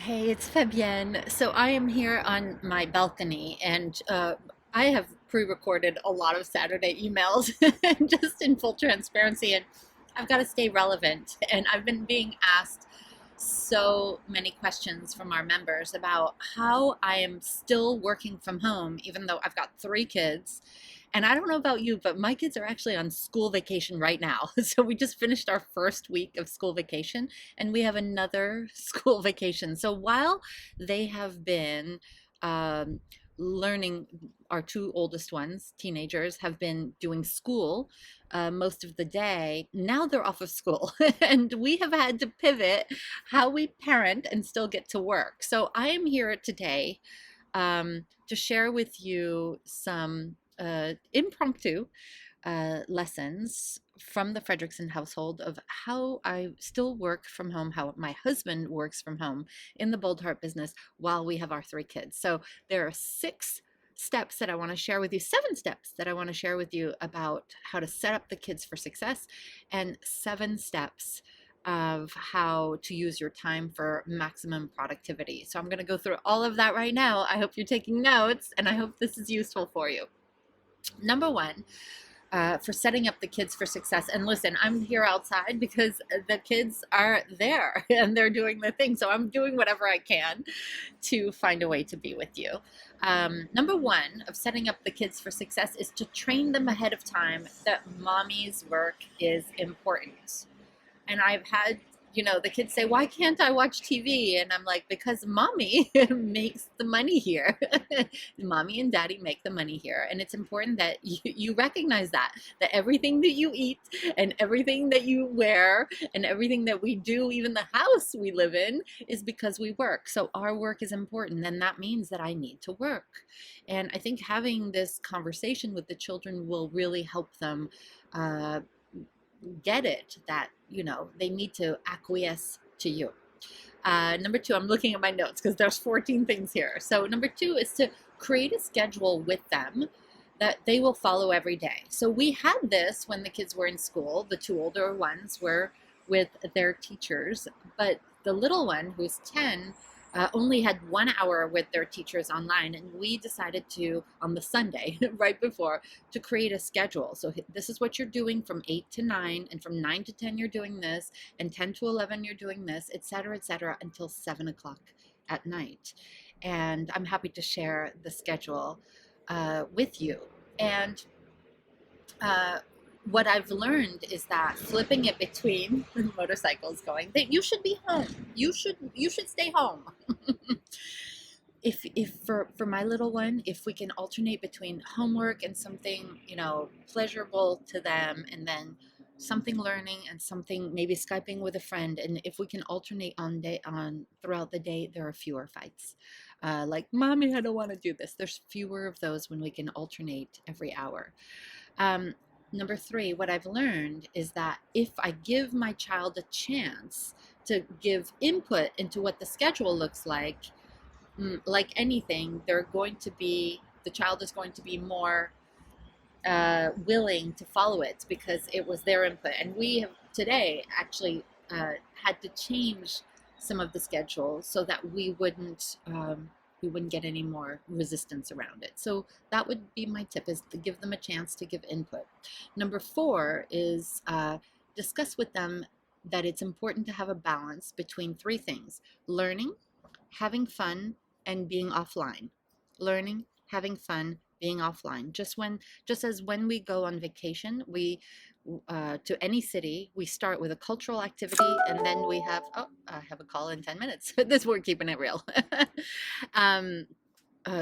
Hey, it's Fabienne. So I am here on my balcony and I have pre-recorded a lot of Saturday emails just in full transparency, and I've got to stay relevant. And I've been being asked so many questions from our members about how I am still working from home, even though I've got three kids. And I don't know about you, but my kids are actually on school vacation right now. So we just finished our first week of school vacation and we have another school vacation. So while they have been um, learning, our two oldest ones, teenagers, have been doing school most of the day. Now they're off of school, and we have had to pivot how we parent and still get to work. So I am here today to share with you some impromptu lessons from the Frederickson household of how I still work from home, how my husband works from home in the Bold Heart business while we have our three kids. So there are six steps that I want to share with you, seven steps that I want to share with you about how to set up the kids for success, and seven steps of how to use your time for maximum productivity. So I'm going to go through all of that right now. I hope you're taking notes and I hope this is useful for you. Number one, for setting up the kids for success. And listen, I'm here outside because the kids are there and they're doing the thing. So I'm doing whatever I can to find a way to be with you. Number one of setting up the kids for success is to train them ahead of time that mommy's work is important. And I've had, the kids say, why can't I watch TV? And I'm like, because mommy makes the money here. Mommy and daddy make the money here. And it's important that you recognize that everything that you eat and everything that you wear and everything that we do, even the house we live in, is because we work. So our work is important. And that means that I need to work. And I think having this conversation with the children will really help them get it that they need to acquiesce to you. Number two, I'm looking at my notes because there's 14 things here. So number two is to create a schedule with them that they will follow every day. So we had this when the kids were in school. The two older ones were with their teachers, but the little one, who's 10, only had 1 hour with their teachers online, and we decided to, on the Sunday right before, to create a schedule. So this is what you're doing from 8 to 9, and from 9 to 10 you're doing this, and 10 to 11 you're doing this, etc., etc., until 7 o'clock at night. And I'm happy to share the schedule with you. And what I've learned is that flipping it between motorcycles going, that you should be home. You should stay home. If for my little one, if we can alternate between homework and something, pleasurable to them, and then something learning and something maybe Skyping with a friend, and if we can alternate on throughout the day, there are fewer fights. Like, mommy, I don't want to do this. There's fewer of those when we can alternate every hour. Number three, what I've learned is that if I give my child a chance to give input into what the schedule looks like anything, the child is going to be more willing to follow it because it was their input. And we have today actually had to change some of the schedule so that we wouldn't get any more resistance around it. So that would be my tip, is to give them a chance to give input. Number four is discuss with them that it's important to have a balance between three things: learning, having fun, and being offline. Learning, having fun, being offline. Just as when we go on vacation, we to any city, we start with a cultural activity, and then we have, oh, I have a call in 10 minutes. This, we're keeping it real.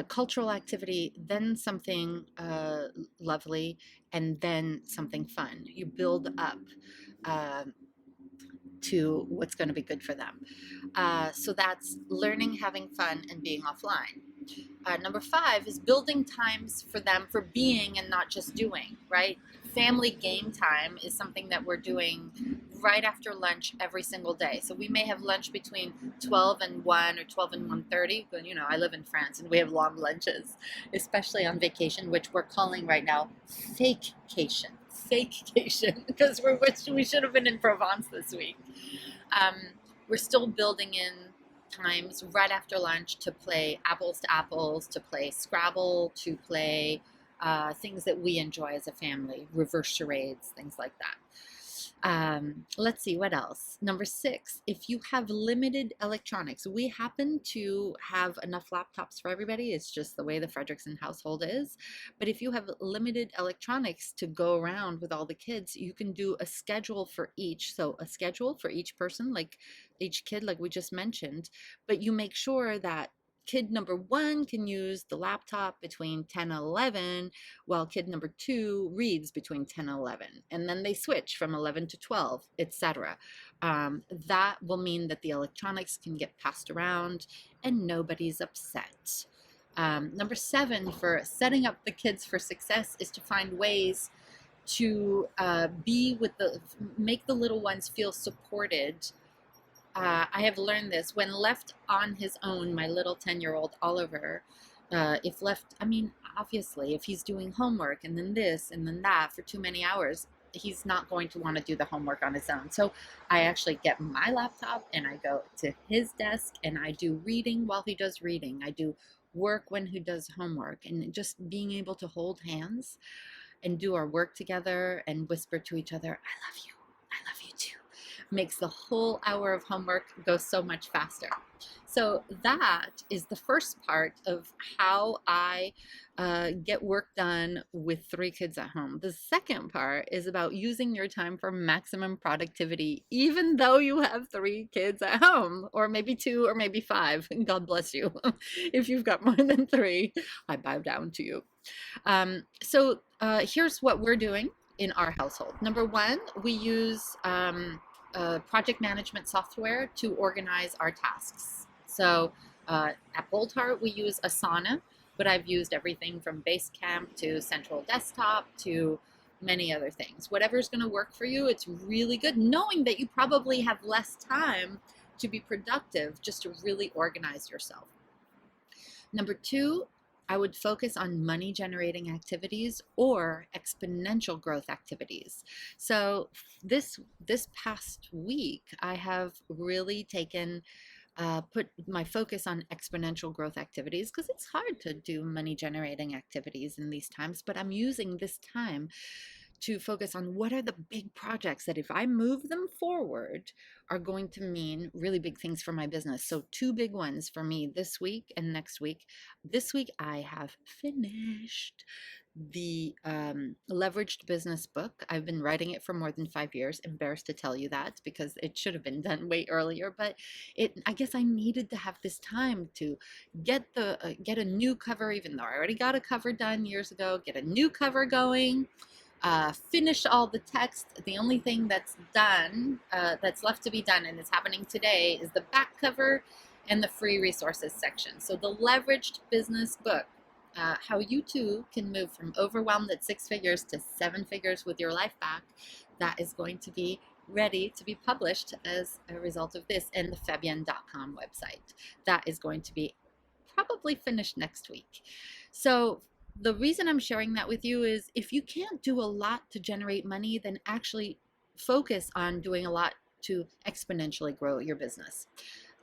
Cultural activity, then something lovely, and then something fun. You build up uh, to what's going to be good for them. So that's learning, having fun, and being offline. Number five is building times for them for being and not just doing, right? Family game time is something that we're doing right after lunch every single day. So we may have lunch between 12 and 1 or 12 and 1:30. But, I live in France and we have long lunches, especially on vacation, which we're calling right now fakecation. Fakecation, because we should have been in Provence this week. We're still building in times right after lunch to play apples to apples, to play Scrabble, to play things that we enjoy as a family, reverse charades, things like that. Let's see, what else? Number 6, if you have limited electronics, we happen to have enough laptops for everybody. It's just the way the Frederickson household is. But if you have limited electronics to go around with all the kids, you can do a schedule for each. So a schedule for each person, like each kid, like we just mentioned, but you make sure that kid number 1 can use the laptop between 10 and 11, while kid number 2 reads between 10 and 11, and then they switch from 11 to 12, etc. That will mean that the electronics can get passed around and nobody's upset. Number 7 for setting up the kids for success is to find ways to make the little ones feel supported. I have learned this when left on his own. My little 10-year-old Oliver, if left, I mean, obviously, if he's doing homework and then this and then that for too many hours, he's not going to want to do the homework on his own. So I actually get my laptop and I go to his desk and I do reading while he does reading. I do work when he does homework, and just being able to hold hands and do our work together and whisper to each other, I love you. I love you too, makes the whole hour of homework go so much faster. So that is the first part of how I get work done with 3 kids at home. The second part is about using your time for maximum productivity, even though you have 3 kids at home, or maybe 2, or maybe 5. God bless you. If you've got more than 3, I bow down to you. Here's what we're doing in our household. Number 1, we use project management software to organize our tasks. So at Bold Heart, we use Asana, but I've used everything from Basecamp to Central Desktop to many other things. Whatever's going to work for you, it's really good knowing that you probably have less time to be productive, just to really organize yourself. Number 2, I would focus on money generating activities or exponential growth activities. So this past week, I have really put my focus on exponential growth activities, because it's hard to do money generating activities in these times, but I'm using this time to focus on what are the big projects that if I move them forward are going to mean really big things for my business. So 2 big ones for me this week and next week. This week I have finished the leveraged business book. I've been writing it for more than 5 years. Embarrassed to tell you that, because it should have been done way earlier, but I guess I needed to have this time to get a new cover, even though I already got a cover done years ago, get a new cover going. Finish all the text. The only thing that's done, that's left to be done, and is happening today, is the back cover and the free resources section. So the leveraged business book, how you too can move from overwhelmed at 6 figures to 7 figures with your life back, that is going to be ready to be published as a result of this, and the Fabienne.com website. That is going to be probably finished next week. So the reason I'm sharing that with you is, if you can't do a lot to generate money, then actually focus on doing a lot to exponentially grow your business.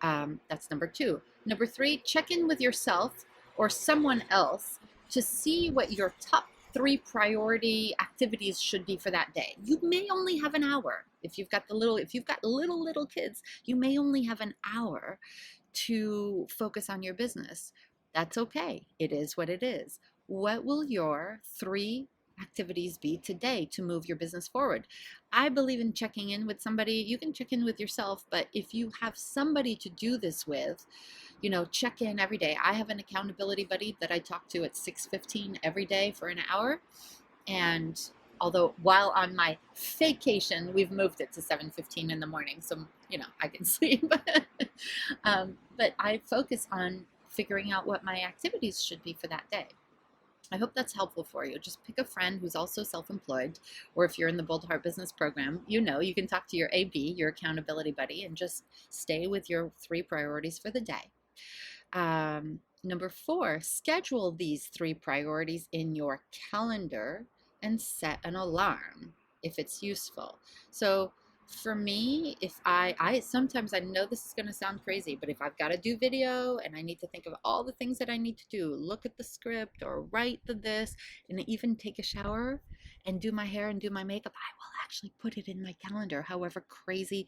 That's number 2. Number 3, check in with yourself or someone else to see what your top 3 priority activities should be for that day. You may only have an hour. If you've got little kids, you may only have an hour to focus on your business. That's okay. It is what it is. What will your 3 activities be today to move your business forward? I believe in checking in with somebody. You can check in with yourself, but if you have somebody to do this with, check in every day. I have an accountability buddy that I talk to at 6:15 every day for an hour. And although while on my vacation, we've moved it to 7:15 in the morning, so I can sleep. But I focus on figuring out what my activities should be for that day. I hope that's helpful for you. Just pick a friend who's also self-employed, or if you're in the Bold Heart Business Program, you can talk to your AB, your accountability buddy, and just stay with your 3 priorities for the day. Number 4, schedule these 3 priorities in your calendar and set an alarm if it's useful. So For me, if I sometimes, I know this is going to sound crazy, but if I've got to do video and I need to think of all the things that I need to do, look at the script or write the this, and even take a shower and do my hair and do my makeup, I will actually put it in my calendar, however crazy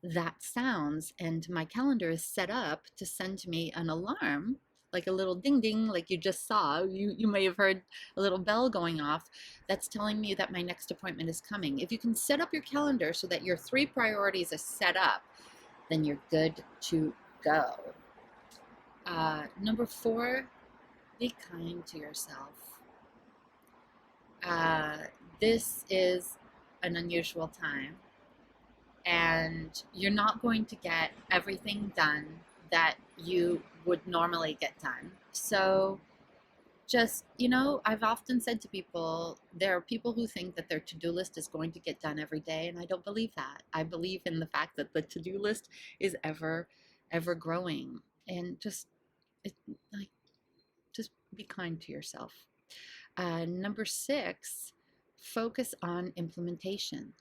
that sounds. And my calendar is set up to send me an alarm, like a little ding ding, like you just saw. You may have heard a little bell going off that's telling me that my next appointment is coming. If you can set up your calendar so that your 3 priorities are set up, then you're good to go. Number 4, be kind to yourself. This is an unusual time, and you're not going to get everything done that you would normally get done. So just, I've often said to people, there are people who think that their to-do list is going to get done every day, and I don't believe that. I believe in the fact that the to-do list is ever growing, and just like just be kind to yourself. Number 6, focus on implementation.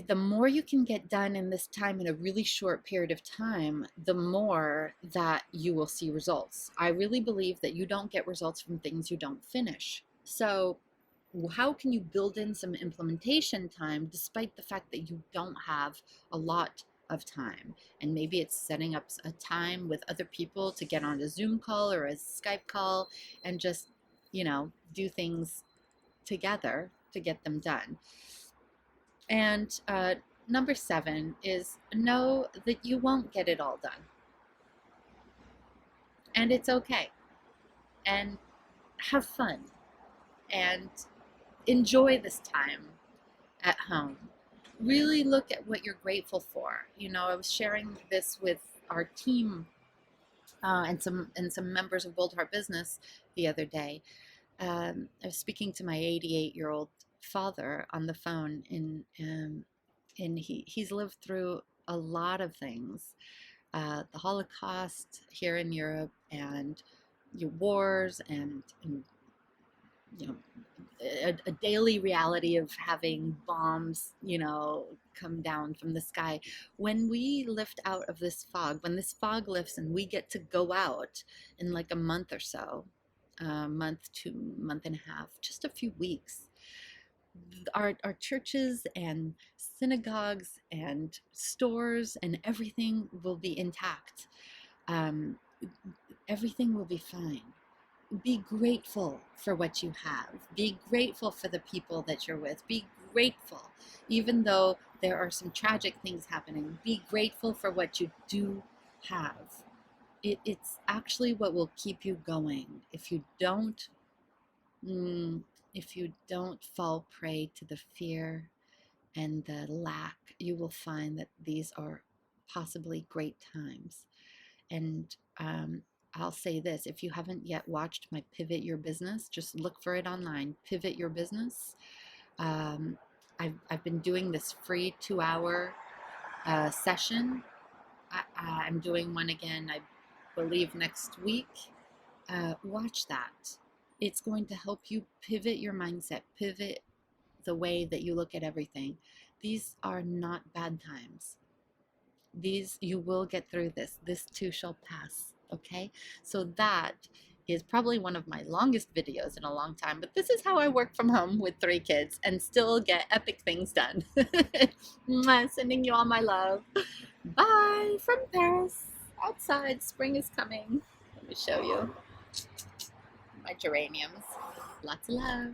The more you can get done in this time, in a really short period of time, the more that you will see results. I really believe that you don't get results from things you don't finish. So how can you build in some implementation time despite the fact that you don't have a lot of time? And maybe it's setting up a time with other people to get on a Zoom call or a Skype call and just, do things together to get them done. And number 7 is know that you won't get it all done. And it's okay. And have fun. And enjoy this time at home. Really look at what you're grateful for. I was sharing this with our team and some members of Bold Heart Business the other day. I was speaking to my 88-year-old father on the phone, and he's lived through a lot of things, the Holocaust here in Europe, and wars, and a daily reality of having bombs come down from the sky. When we lift out of this fog, when this fog lifts and we get to go out in like a month or so, month to month and a half, just a few weeks, our churches and synagogues and stores and everything will be intact. Everything will be fine. Be grateful for what you have. Be grateful for the people that you're with. Be grateful, even though there are some tragic things happening. Be grateful for what you do have. It's actually what will keep you going. If you don't fall prey to the fear and the lack, you will find that these are possibly great times. And I'll say this, if you haven't yet watched my Pivot Your Business, just look for it online, Pivot Your Business. I've been doing this free 2-hour session. I'm doing one again, I believe, next week. Watch that. It's going to help you pivot your mindset, pivot the way that you look at everything. These are not bad times. You will get through this. This too shall pass. Okay? So that is probably one of my longest videos in a long time, but this is how I work from home with 3 kids and still get epic things done. Sending you all my love. Bye from Paris. Outside, spring is coming. Let me show you my geraniums. Lots of love.